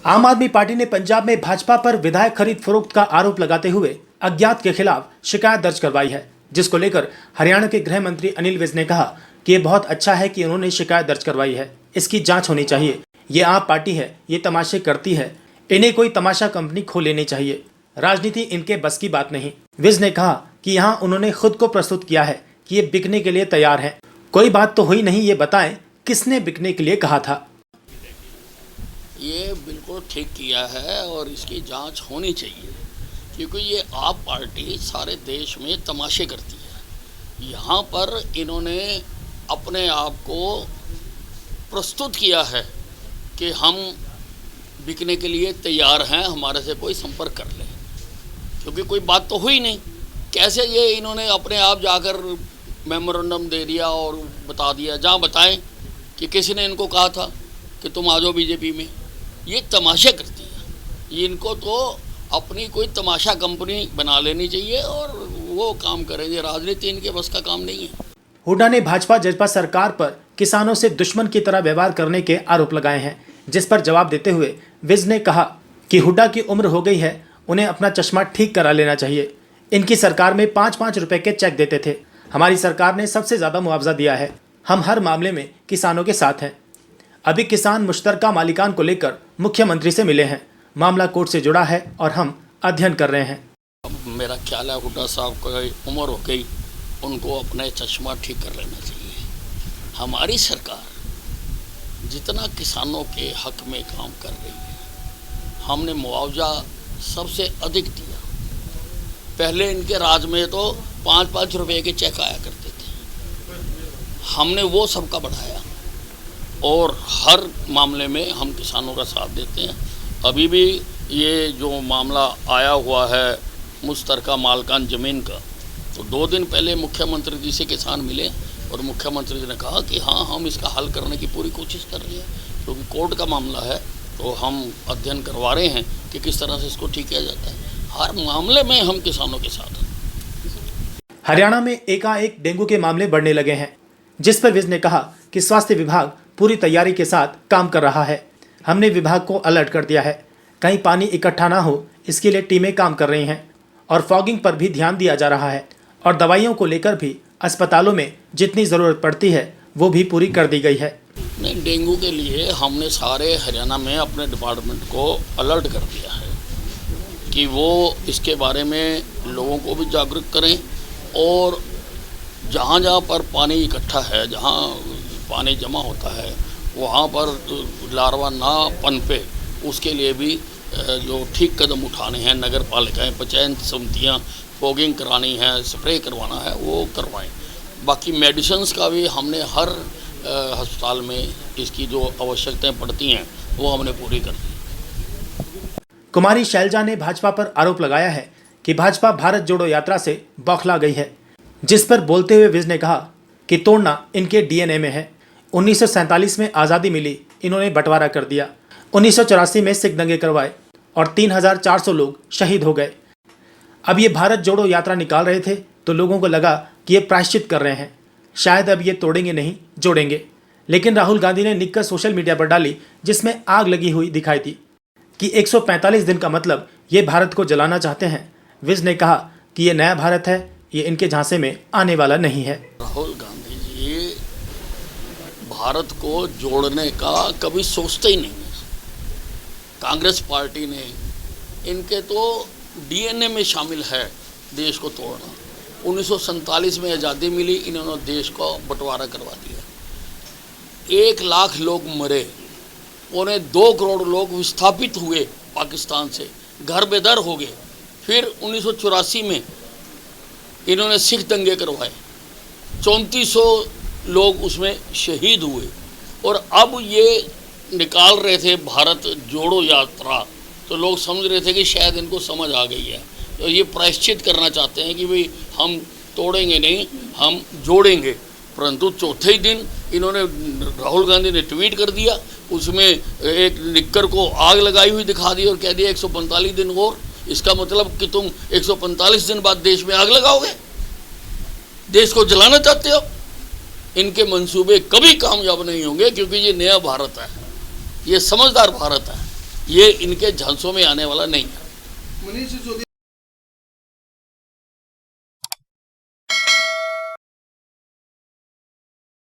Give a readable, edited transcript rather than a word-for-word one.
आम आदमी पार्टी ने पंजाब में भाजपा पर विधायक खरीद फरोख्त का आरोप लगाते हुए अज्ञात के खिलाफ शिकायत दर्ज करवाई है, जिसको लेकर हरियाणा के गृह मंत्री अनिल विज ने कहा कि ये बहुत अच्छा है कि उन्होंने शिकायत दर्ज करवाई है, इसकी जांच होनी चाहिए। ये आम पार्टी है, ये तमाशे करती है, इन्हें कोई तमाशा कंपनी खोल लेनी चाहिए, राजनीति इनके बस की बात नहीं। विज ने कहा कि यहाँ उन्होंने खुद को प्रस्तुत किया है कि ये बिकने के लिए तैयार हैं। कोई बात तो हुई नहीं, ये बताएं किसने बिकने के लिए कहा था। ये बिल्कुल ठीक किया है और इसकी जांच होनी चाहिए, क्योंकि ये आप पार्टी सारे देश में तमाशे करती है। यहाँ पर इन्होंने अपने आप को प्रस्तुत किया है कि हम बिकने के लिए तैयार हैं, हमारे से कोई संपर्क कर ले, क्योंकि कोई बात तो हुई नहीं। कैसे ये इन्होंने अपने आप जाकर मेमोरेंडम दे दिया और बता दिया, जहाँ बताएं कि किसी ने इनको कहा था कि तुम आ जाओ बीजेपी में। ये तमाशा करती है, इनको तो अपनी कोई तमाशा कंपनी बना लेनी चाहिए और वो काम करेंगे। राजनीति इनके बस का काम नहीं है। हुड्डा ने भाजपा जजपा सरकार पर किसानों से दुश्मन की तरह व्यवहार करने के आरोप लगाए हैं, जिस पर जवाब देते हुए विज ने कहा कि हुड्डा की उम्र हो गई है, उन्हें अपना चश्मा ठीक करा लेना चाहिए। इनकी सरकार में 5-5 रुपए के चेक देते थे, हमारी सरकार ने सबसे ज्यादा मुआवजा दिया है, हम हर मामले में किसानों के साथ हैं। अभी किसान मुश्तरका मालिकान को लेकर मुख्यमंत्री से मिले हैं, मामला कोर्ट से जुड़ा है और हम अध्ययन कर रहे हैं। अब मेरा ख्याल है हुड्डा साहब को उम्र हो गई, उनको अपने चश्मा ठीक कर लेना चाहिए। हमारी सरकार जितना किसानों के हक में काम कर रही है, हमने मुआवजा सबसे अधिक दिया। पहले इनके राज में तो 5-5 रुपए के चेक आया करते थे, हमने वो सबका बढ़ाया और हर मामले में हम किसानों का साथ देते हैं। अभी भी ये जो मामला आया हुआ है मुश्तरका मालकान ज़मीन का, तो 2 दिन पहले मुख्यमंत्री जी से किसान मिले और मुख्यमंत्री जी ने कहा कि हाँ, हम इसका हल करने की पूरी कोशिश कर रहे हैं, क्योंकि कोर्ट का मामला है तो हम अध्ययन करवा रहे हैं कि किस तरह से इसको ठीक किया जाता है। हर मामले में हम किसानों के साथ हैं। हरियाणा में एकाएक डेंगू के मामले बढ़ने लगे हैं, जिस पर विज ने कहा कि स्वास्थ्य विभाग पूरी तैयारी के साथ काम कर रहा है। हमने विभाग को अलर्ट कर दिया है, कहीं पानी इकट्ठा ना हो, इसके लिए टीमें काम कर रही हैं और फॉगिंग पर भी ध्यान दिया जा रहा है और दवाइयों को लेकर भी अस्पतालों में जितनी ज़रूरत पड़ती है वो भी पूरी कर दी गई है। नहीं, डेंगू के लिए हमने सारे हरियाणा में अपने डिपार्टमेंट को अलर्ट कर दिया है कि वो इसके बारे में लोगों को भी जागरूक करें और जहाँ जहाँ पर पानी इकट्ठा है, जहाँ पानी जमा होता है, वहाँ पर लार्वा ना पनपे, उसके लिए भी जो ठीक कदम उठाने हैं, नगर पालिकाएँ, पंचायत समितियाँ, फॉगिंग करानी है, स्प्रे करवाना है, वो करवाएं। बाकी मेडिसिन्स का भी हमने हर अस्पताल में इसकी जो आवश्यकताएं पड़ती हैं वो हमने पूरी कर दी। कुमारी शैलजा ने भाजपा पर आरोप लगाया है कि भाजपा भारत जोड़ो यात्रा से बौखला गई है, जिस पर बोलते हुए विज ने कहा कि तोड़ना इनके डीएनए में है। 1947 में आज़ादी मिली, इन्होंने बंटवारा कर दिया। 1984 में सिख दंगे करवाए और 3400 लोग शहीद हो गए। अब ये भारत जोड़ो यात्रा निकाल रहे थे तो लोगों को लगा कि ये प्रायश्चित कर रहे हैं, शायद अब ये तोड़ेंगे नहीं जोड़ेंगे। लेकिन राहुल गांधी ने लिखकर सोशल मीडिया पर डाली, जिसमें आग लगी हुई दिखाई दी कि 145 दिन का मतलब ये भारत को जलाना चाहते हैं। विज ने कहा कि ये नया भारत है, ये इनके झांसे में आने वाला नहीं है। राहुल गांधी जी भारत को जोड़ने का कभी सोचते ही नहीं है। कांग्रेस पार्टी ने, इनके तो डीएनए में शामिल है देश को तोड़ना। 1947 में आज़ादी मिली, इन्होंने देश को बंटवारा करवा दिया। 1 लाख लोग मरे, 2.25 करोड़ लोग विस्थापित हुए पाकिस्तान से, घर बेदर हो गए। फिर 1984 में इन्होंने सिख दंगे करवाए, 3400 लोग उसमें शहीद हुए और अब ये निकाल रहे थे भारत जोड़ो यात्रा, तो लोग समझ रहे थे कि शायद इनको समझ आ गई है, तो ये प्रायश्चित करना चाहते हैं कि भाई हम तोड़ेंगे नहीं, हम जोड़ेंगे। परंतु चौथे ही दिन इन्होंने, राहुल गांधी ने ट्वीट कर दिया, उसमें एक लिखकर को आग लगाई हुई दिखा दी और कह दिया 145 दिन और। इसका मतलब कि तुम 145 दिन बाद देश में आग लगाओगे, देश को जलाना चाहते हो। इनके मंसूबे कभी कामयाब नहीं होंगे, क्योंकि ये नया भारत है, ये समझदार भारत है। ये इनके झांसों में आने वाला नहीं है। मनीष सिसोदिया